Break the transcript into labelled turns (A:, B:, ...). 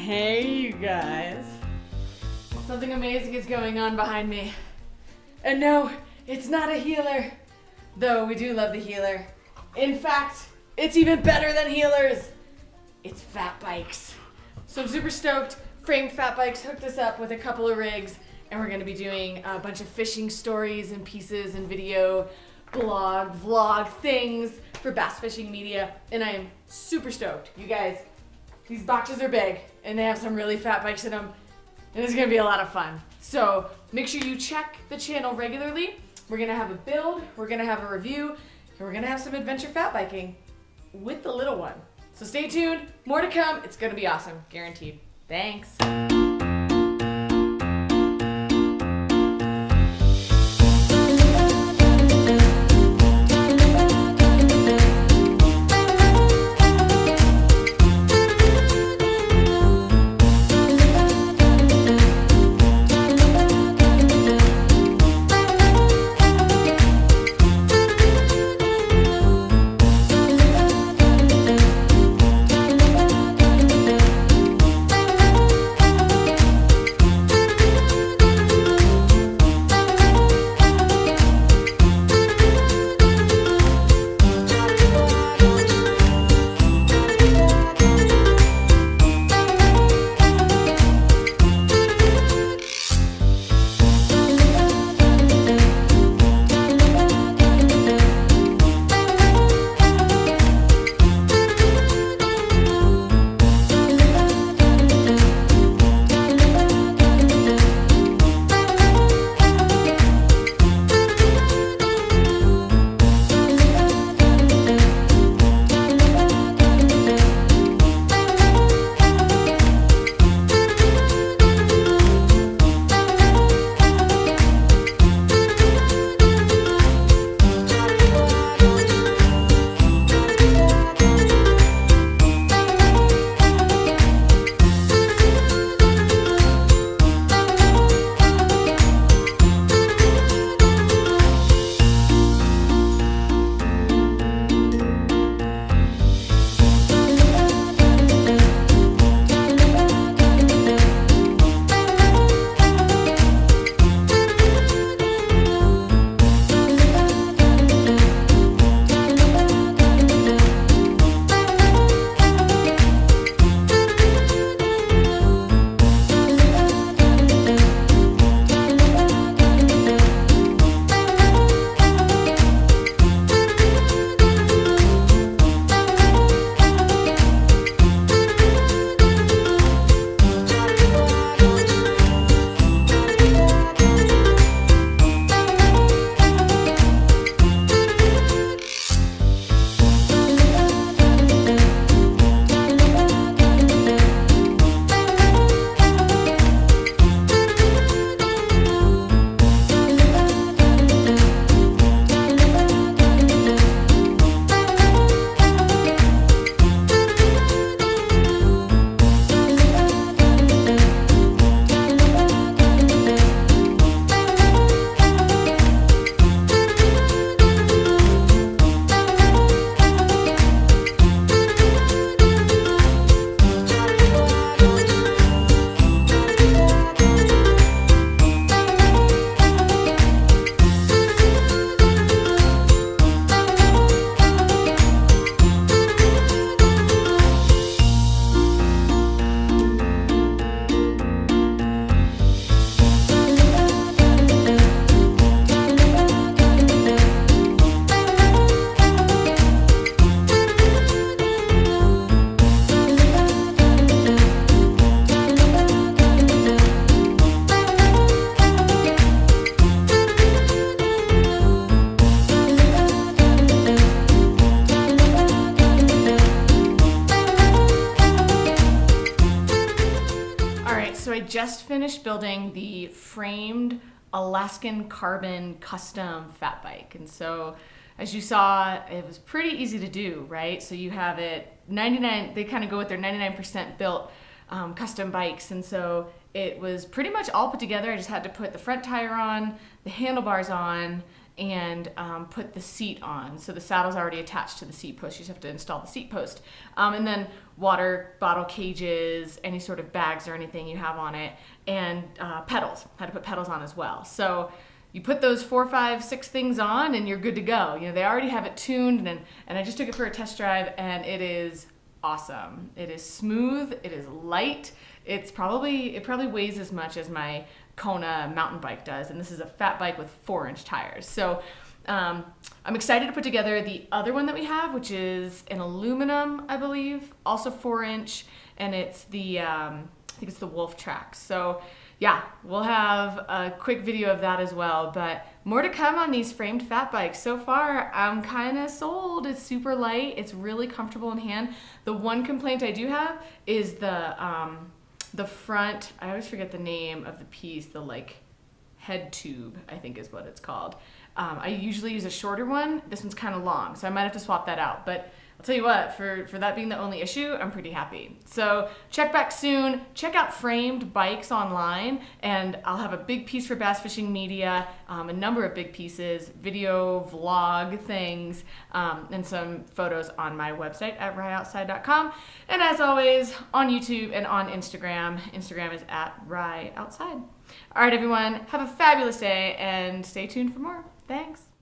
A: Hey you guys. Something amazing is going on behind me. And no, it's not a healer. Though we do love the healer. In fact, it's even better than healers. It's fat bikes. So I'm super stoked. Framed Fat Bikes hooked us up with a couple of rigs, and we're gonna be doing a bunch of fishing stories and pieces and video, blog, vlog things for bass fishing media. And I am super stoked. You guys, these boxes are big and they have some really fat bikes in them, and it's gonna be a lot of fun. So make sure you check the channel regularly. We're gonna have a build, we're gonna have a review, and we're gonna have some adventure fat biking with the little one. So stay tuned, more to come. It's gonna be awesome, guaranteed. Thanks. I just finished building the framed Alaskan Carbon custom fat bike. And so as you saw, it was pretty easy to do, right? So you have it 99, they kind of go with their 99% built custom bikes. And so it was pretty much all put together. I just had to put the front tire on, the handlebars on, and put the seat on. So the saddle's already attached to the seat post. You just have to install the seat post. And then water bottle cages, any sort of bags or anything you have on it, and pedals. Had to put pedals on as well. So you put those 4, 5, 6 things on and you're good to go. You know, they already have it tuned, and I just took it for a test drive, and it is awesome. It is smooth, it is light. It probably weighs as much as my Kona mountain bike does, and this is a fat bike with 4-inch tires. So I'm excited to put together the other one that we have, which is an aluminum, I believe, also 4-inch, and it's the I think it's the Wolf Trax. So yeah, we'll have a quick video of that as well, but more to come on these framed fat bikes. So far, I'm kind of sold. It's super light. It's really comfortable in hand. The one complaint I do have is the front, I always forget the name of the piece, the like head tube, I think is what it's called. I usually use a shorter one. This one's kind of long, so I might have to swap that out. But I'll tell you what, for that being the only issue, I'm pretty happy. So check back soon. Check out framed bikes online, and I'll have a big piece for Bass Fishing Media, a number of big pieces, video, vlog things, and some photos on my website at ryoutside.com. And as always, on YouTube and on Instagram. Instagram is at ryoutside. All right, everyone, have a fabulous day, and stay tuned for more. Thanks.